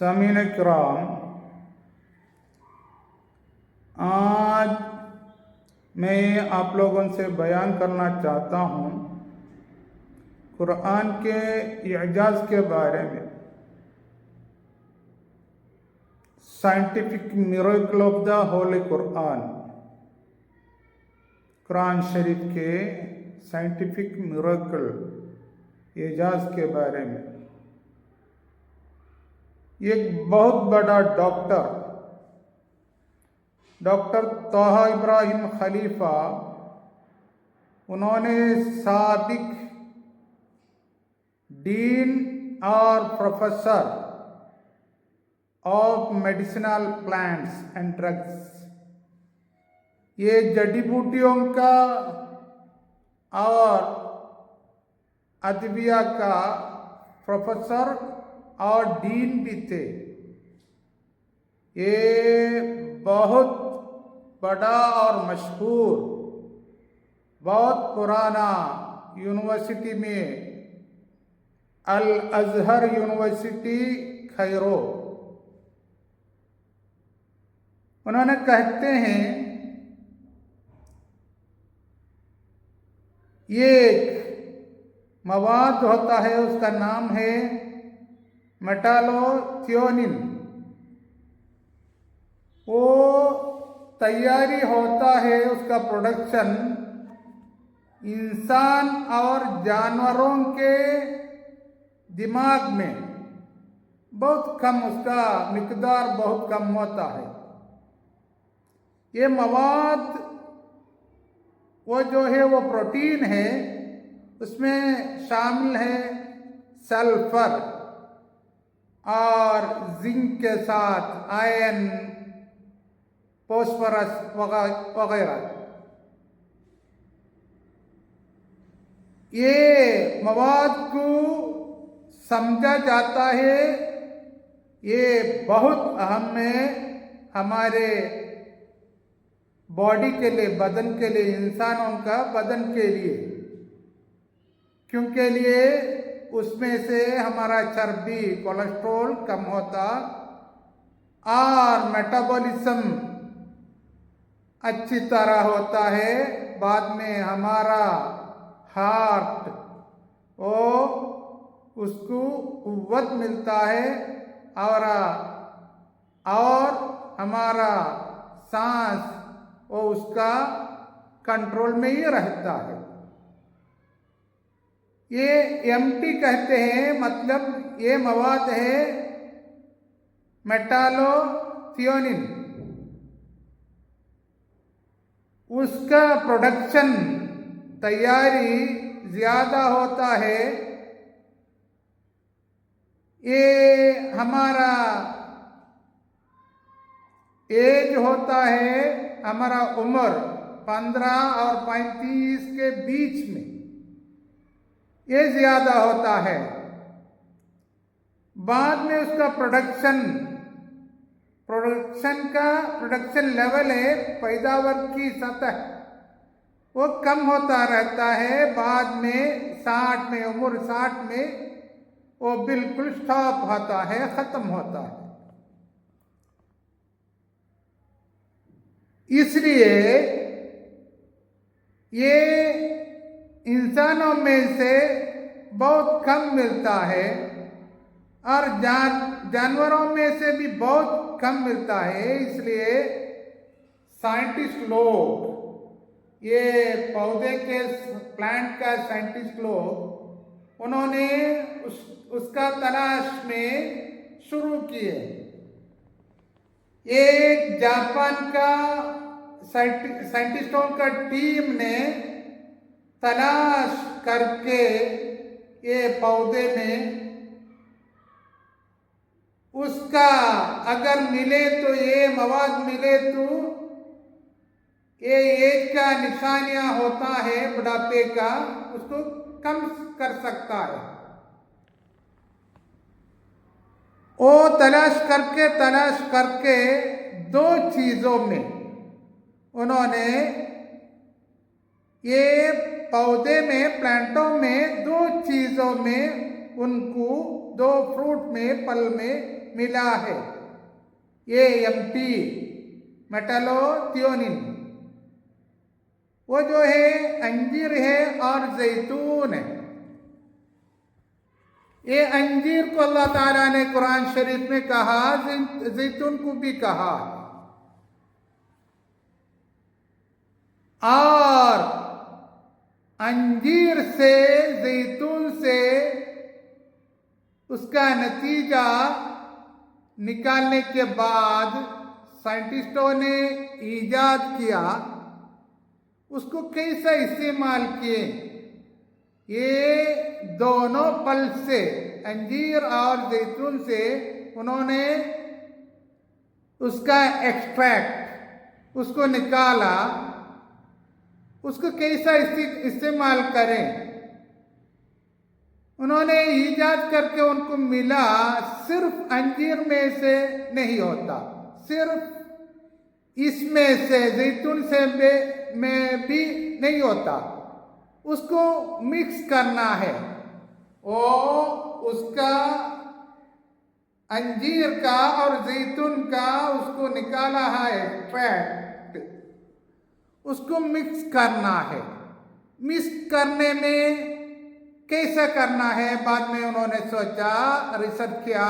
सामीन किराम, आज मैं आप लोगों से बयान करना चाहता हूँ कुरान के इजाज़ के बारे में, scientific miracle of the holy Quran, Quran शरीफ के साइंटिफिक मिरेकल एजाज के बारे में। एक बहुत बड़ा डॉक्टर तोहा इब्राहिम खलीफा, उन्होंने साबिक डीन और professor of medicinal plants and drugs, ये जड़ी बूटियों का और अदविया का प्रोफेसर और डीन भी थे। ये बहुत बड़ा और मशहूर, बहुत पुराना यूनिवर्सिटी में, अल अजहर यूनिवर्सिटी खैरो, उन्होंने कहते हैं ये मवाद होता है, उसका नाम है मेटालोथियोनिन। वो तैयारी होता है, उसका प्रोडक्शन इंसान और जानवरों के दिमाग में बहुत कम, उसका मिकदार बहुत कम होता है। ये मवाद वो जो है वो प्रोटीन है, उसमें शामिल है सल्फर और जिंक के साथ आयरन, फॉस्फोरस वगैरह। ये मवाद को समझा जाता है, ये बहुत अहम है हमारे बॉडी के लिए, बदन के लिए, इंसानों का बदन के लिए, क्योंकि लिए उसमें से हमारा चर्बी, कोलेस्ट्रॉल कम होता और मेटाबॉलिज्म अच्छी तरह होता है। बाद में हमारा हार्ट वो उसको कुव्वत मिलता है और हमारा सांस वो उसका कंट्रोल में ही रहता है। ये एमटी कहते हैं, मतलब ये मवाद है मेटालोथियोनिन। उसका प्रोडक्शन, तैयारी ज्यादा होता है। ये हमारा एज होता है, हमारा उम्र 15 और 35 के बीच में ये ज्यादा होता है। बाद में उसका प्रोडक्शन लेवल है, पैदावार की सतह वो कम होता रहता है। बाद में 60 में, उम्र 60 में वो बिल्कुल स्टॉप होता है, खत्म होता है। इसलिए ये इंसानों में से बहुत कम मिलता है और जानवरों में से भी बहुत कम मिलता है। इसलिए साइंटिस्ट लोग, ये पौधे के, प्लांट का साइंटिस्ट लोग, उन्होंने उसका तलाश में शुरू किए। एक जापान का साइंटिस्टों का टीम ने तलाश करके ये पौधे में उसका अगर मिले तो, ये मवाद मिले तो ये एज का निशानियां होता है बुढ़ापे का, उसको कम कर सकता है। वो तलाश करके दो चीजों में उन्होंने ये पौधे में प्लांटों में दो चीजों में उनको दो फ्रूट में फल में मिला है AMP मेटालोथियोनिन वो जो है अंजीर है और जैतून है। ये अंजीर को अल्लाह ताला ने कुरान शरीफ में कहा, जैतून को भी कहा। और अंजीर से जैतून से उसका नतीजा निकालने के बाद साइंटिस्टों ने इजाद किया, उसको कैसे इस्तेमाल किए। ये दोनों फल से अंजीर और जैतून से उन्होंने उसका एक्सट्रैक्ट उसको निकाला, उसको कैसा इस्तेमाल करें उन्होंने इजाद करके उनको मिला। सिर्फ अंजीर में से नहीं होता, सिर्फ इसमें से जैतून से में भी नहीं होता, उसको मिक्स करना है। वो उसका अंजीर का और जैतून का उसको निकाला है एक्सट्रैक्ट, उसको मिक्स करना है। मिक्स करने में कैसे करना है बाद में उन्होंने सोचा, रिसर्च किया,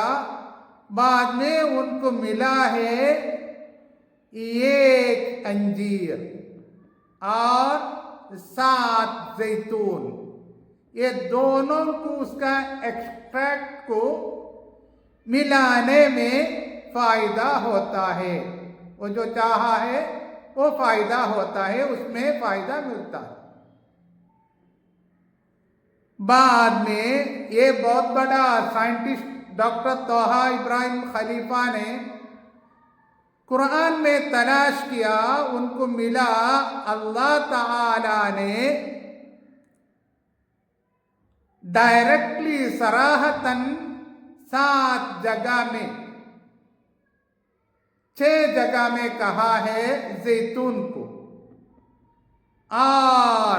बाद में उनको मिला है एक अंजीर और 7 जैतून, ये दोनों को उसका एक्सट्रैक्ट को मिलाने में फायदा होता है। वो जो चाहा है वो फायदा होता है, उसमें फायदा मिलता है। बाद में ये बहुत बड़ा साइंटिस्ट डॉक्टर तोहा इब्राहिम खलीफा ने कुरान में तलाश किया, उनको मिला अल्लाह ताला ने डायरेक्टली सराहतन 7 जगह में 6 जगह में कहा है जैतून को, और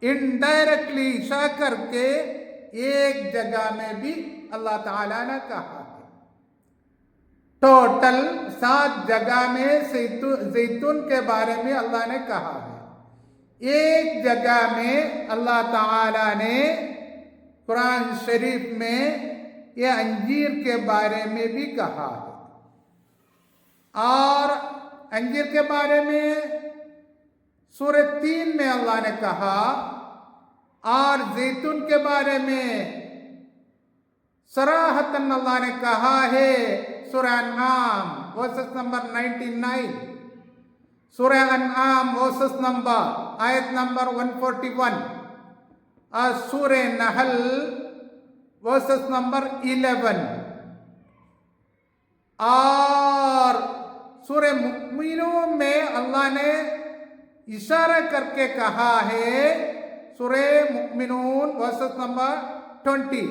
इनडायरेक्टली इशा करके एक जगह में भी अल्लाह ताला ने कहा है। टोटल 7 जगह में जैतून के बारे में अल्लाह ने कहा है। एक जगह में अल्लाह ताला ने कुरान शरीफ में ये अंजीर के बारे में भी कहा है, और अंजीर के बारे में सूरह 3 में अल्लाह ने कहा, और जैतून के बारे में सराहतन अल्लाह ने कहा है सूरह अन्आम वर्सेस नंबर 99, सूरह अन्आम वर्सेस नंबर आयत नंबर 141, और सूरह नहल वर्सेस नंबर 11, और सूरह मुमिनून में अल्लाह ने इशारा करके कहा है सूरह मुमिनून वर्सेस नंबर 20,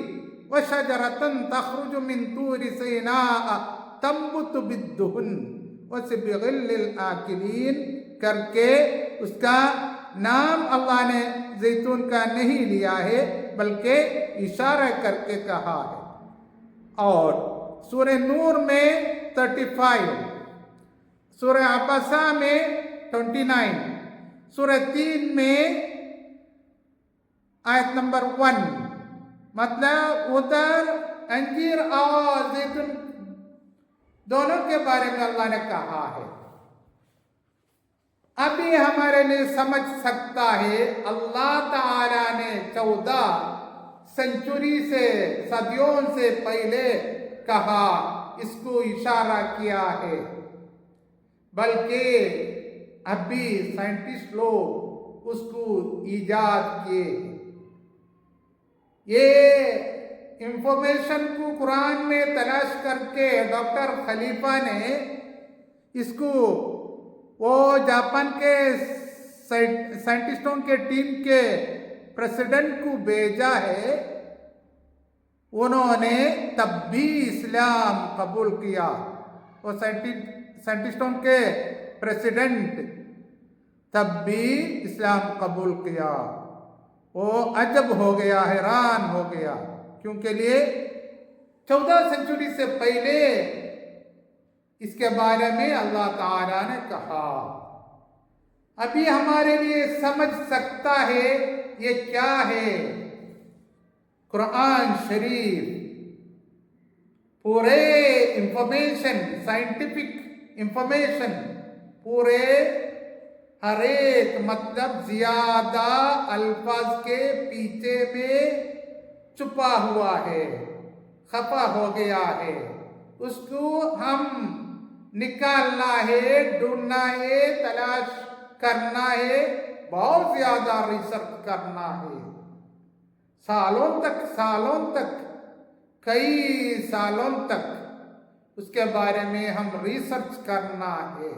वशजरतन तखरुजु मिन तूरि सीना तंबुतु बिद्दुहुन वसिबिगिल आकिलीन करके उसका नाम अल्लाह ने जैतून का नहीं लिया है, बल्कि इशारा करके कहा है। और सूरह नूर में 35, सूरह अबसा में 29, सूरह 3 में आयत नंबर 1, मतलब उधर अंजीर और जैतून दोनों के बारे में अल्लाह ने कहा है। अभी हमारे लिए समझ सकता है, अल्लाह ताला ने 14 सेंचुरी से, सदियों से पहले कहा, इसको इशारा किया है, बल्कि अभी साइंटिस्ट लोग उसको इजाद किए। ये इंफॉर्मेशन को कुरान में तलाश करके डॉक्टर खलीफा ने इसको वो जापान के साइंटिस्टों के टीम के प्रेसिडेंट को भेजा है। उन्होंने तब भी इस्लाम कबूल किया। वो साइंटिस्टों के प्रेसिडेंट तब भी इस्लाम कबूल किया। वो अजब हो गया, हैरान हो गया, क्योंकि लिए 14 सेंचुरी से पहले इसके बारे में अल्लाह ताला ने कहा। अभी हमारे लिए समझ सकता है ये क्या है। कुरान शरीफ पूरे इंफॉर्मेशन, साइंटिफिक इंफॉर्मेशन, पूरे हर एक मतलब ज्यादा अल्फाज के पीछे में छुपा हुआ है, खफा हो गया है। उसको हम निकालना है, ढूंढना है, तलाश करना है, बहुत ज्यादा रिसर्च करना है। सालों तक कई सालों तक उसके बारे में हम रिसर्च करना है।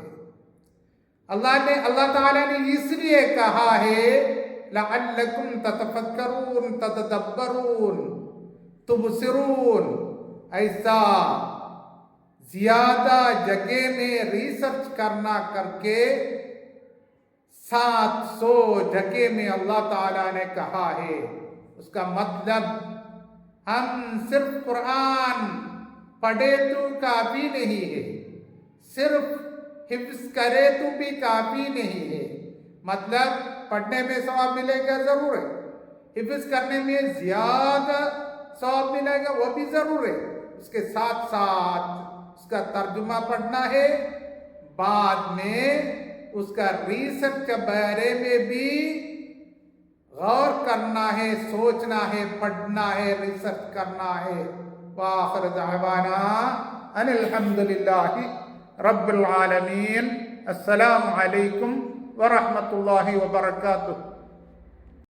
अल्लाह ताला ने इसलिए कहा है लअल्लकुम ततफक्करून ततदब्बरून तुबसिरून। ऐसा ज्यादा जगह में रिसर्च करना करके 700 जगह में अल्लाह ताला ने कहा है। उसका मतलब हम सिर्फ कुरान पढ़े तो काफी नहीं है, सिर्फ हिफ्ज करे तो भी काफी नहीं है। मतलब पढ़ने में सवाब मिलेगा जरूर है, हिफ्ज करने में ज्यादा सवाब मिलेगा वो भी जरूर है। उसके साथ साथ उसका तर्जुमा पढ़ना है, बाद में उसका रिसर्च के बारे में भी गौर करना है, सोचना है, पढ़ना है, रिसर्च करना है। वाखिर दावाना अनिल हम्दुलिल्लाहि रब्बिल आलमीन। अस्सलामु अलैकुम व रहमतुल्लाहि व बरकातुहू।